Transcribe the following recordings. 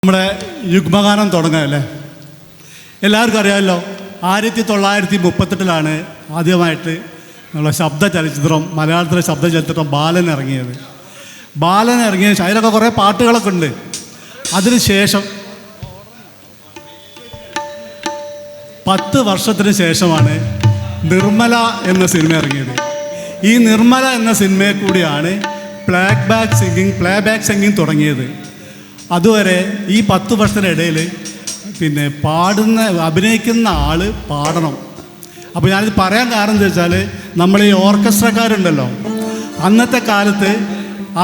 നമ്മുടെ യുഗ്മഗാനം തുടങ്ങാമല്ലേ. എല്ലാവർക്കും അറിയാമല്ലോ, 1938 ആദ്യമായിട്ട് നമ്മളെ ശബ്ദ ചലച്ചിത്രം, മലയാളത്തിലെ ശബ്ദ ചലച്ചിത്രം ബാലൻ ഇറങ്ങിയത്. ബാലൻ ഇറങ്ങിയ ശേഷം അതിലൊക്കെ കുറേ പാട്ടുകളൊക്കെ ഉണ്ട്. അതിനുശേഷം 10 വർഷത്തിന് ശേഷമാണ് നിർമ്മല എന്ന സിനിമ ഇറങ്ങിയത്. ഈ നിർമ്മല എന്ന സിനിമയിൽ കൂടിയാണ് പ്ലേബാക്ക് സിംഗിങ് തുടങ്ങിയത്. അതുവരെ ഈ 10 വർഷത്തിനിടയിൽ അഭിനയിക്കുന്ന ആൾ പാടണം. അപ്പോൾ ഞാനിത് പറയാൻ കാരണം എന്താ വെച്ചാൽ, നമ്മൾ ഈ ഓർക്കസ്ട്രക്കാരുണ്ടല്ലോ, അന്നത്തെ കാലത്ത്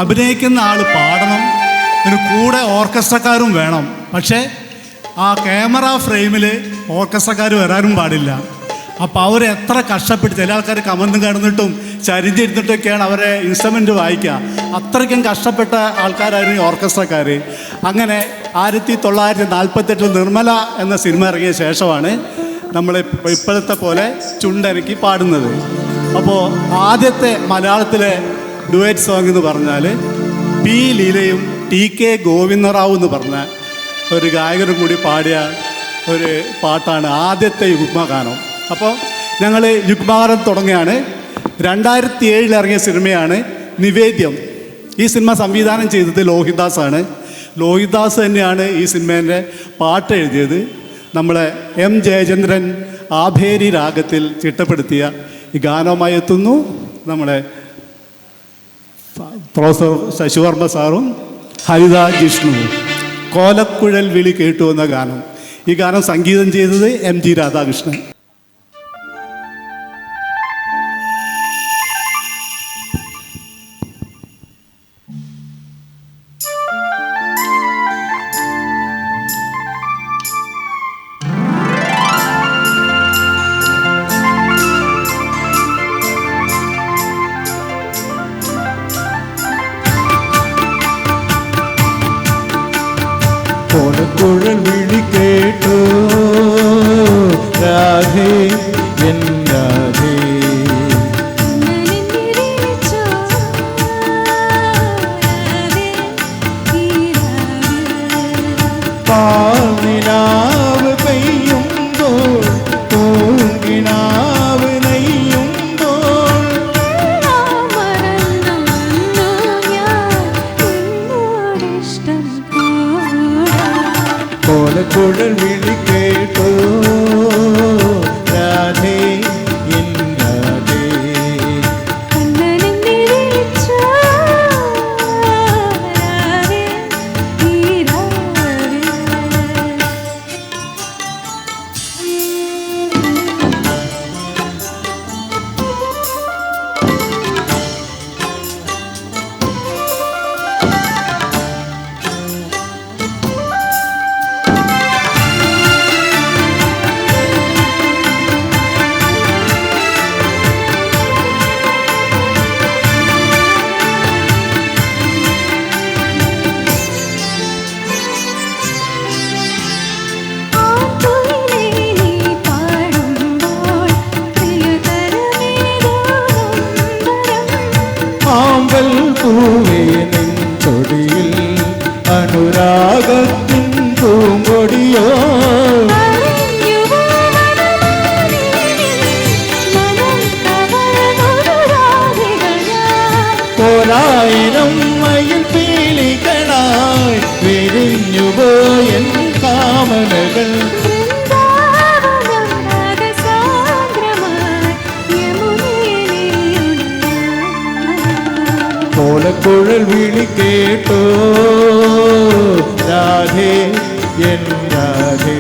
അഭിനയിക്കുന്ന ആൾ പാടണം, അതിന് കൂടെ ഓർക്കസ്ട്രക്കാരും വേണം. പക്ഷേ ആ ക്യാമറ ഫ്രെയിമിൽ ഓർക്കസ്ട്രക്കാർ വരാനും പാടില്ല. അപ്പോൾ അവർ എത്ര കഷ്ടപ്പെട്ട്, ചില ആൾക്കാർ കമന്തും കിടന്നിട്ടും ചരിഞ്ഞിരുന്നിട്ടൊക്കെയാണ് അവരെ ഇൻസ്ട്രുമെൻ്റ് വായിക്കുക. അത്രയ്ക്കും കഷ്ടപ്പെട്ട ആൾക്കാരായിരുന്നു ഈ ഓർക്കസ്ട്രക്കാർ. അങ്ങനെ 1948 നിർമ്മല എന്ന സിനിമ ഇറങ്ങിയ ശേഷമാണ് നമ്മൾ ഇപ്പോഴത്തെ പോലെ ചുണ്ടനക്കി പാടുന്നത്. അപ്പോൾ ആദ്യത്തെ മലയാളത്തിലെ ഡുവറ്റ് സോങ് എന്ന് പറഞ്ഞാൽ പി ലീലയും TK ഗോവിന്ദറാവു എന്ന് പറഞ്ഞ ഒരു ഗായകരും കൂടി പാടിയ ഒരു പാട്ടാണ് ആദ്യത്തെ യുഗ്മഗാനം. അപ്പോൾ ഞങ്ങൾ യുഗ്മഗാനം തുടങ്ങിയാണ്. 2007 ഇറങ്ങിയ സിനിമയാണ് നിവേദ്യം. ഈ സിനിമ സംവിധാനം ചെയ്തത് ലോഹിദാസാണ്. ലോഹിദാസ് തന്നെയാണ് ഈ സിനിമേൻ്റെ പാട്ട് എഴുതിയത്. നമ്മളെ M ജയചന്ദ്രൻ ആഭേരി രാഗത്തിൽ ചിട്ടപ്പെടുത്തിയ ഈ ഗാനവുമായി എത്തുന്നു നമ്മളെ പ്രൊഫസർ ശശിവർമ്മ സാറും ഹരിത ജിഷ്ണുവും. കോലക്കുഴൽ വിളി കേട്ടു എന്ന ഗാനം. ഈ ഗാനം സംഗീതം ചെയ്തത് MG രാധാകൃഷ്ണൻ. കോലക്കുഴൽ വിളി കേട്ടു രാധേ എൻ രാധേ, പാൽനിലാവ് പെയ്യുമ്പോൾ പൂങ്കിനാവ് നെയ്യുമ്പോൾ കോലക്കുഴൽ വിളി കേട്ടു രാധേ എൻ രാധേ. ആമ്പൽ പൂവേ നിൻ തൊടിയിൽ അനുരാഗത്തിൻ പൂങ്കൊടിയോ, കോലായിരം മയിൽ പീലികളായി വിരിഞ്ഞുപോയൻ കാമനകൾ. കോലക്കുഴൽ വിളി കേട്ടു രാധേ എൻ രാധേ.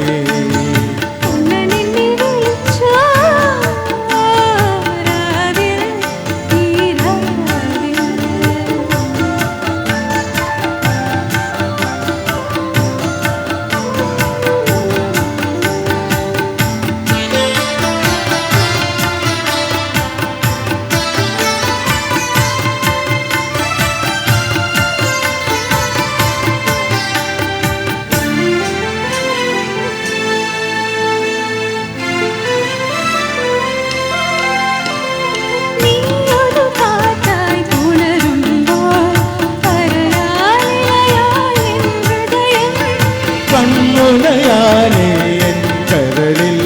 കൺമുനയാലേ എൻ കരളിൽ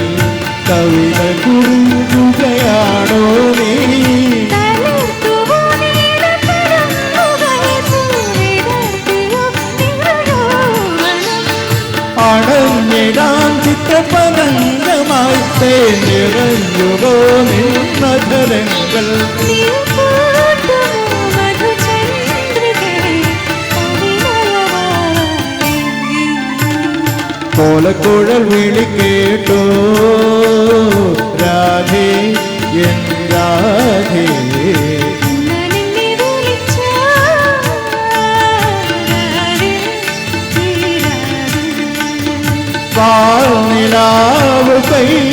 കവിത കുറുകുകയാണോ നീ? അണഞ്ഞിടാൻ ചിത്രപതംഗമായി തേനിറഞ്ഞുകോ നിന്നധരങ്ങൾ. കോലക്കുഴൽ വിളി കേട്ടോ രാധേ എൻ രാധേ. പാൽനിലാവ് പെയ്യുമ്പോൾ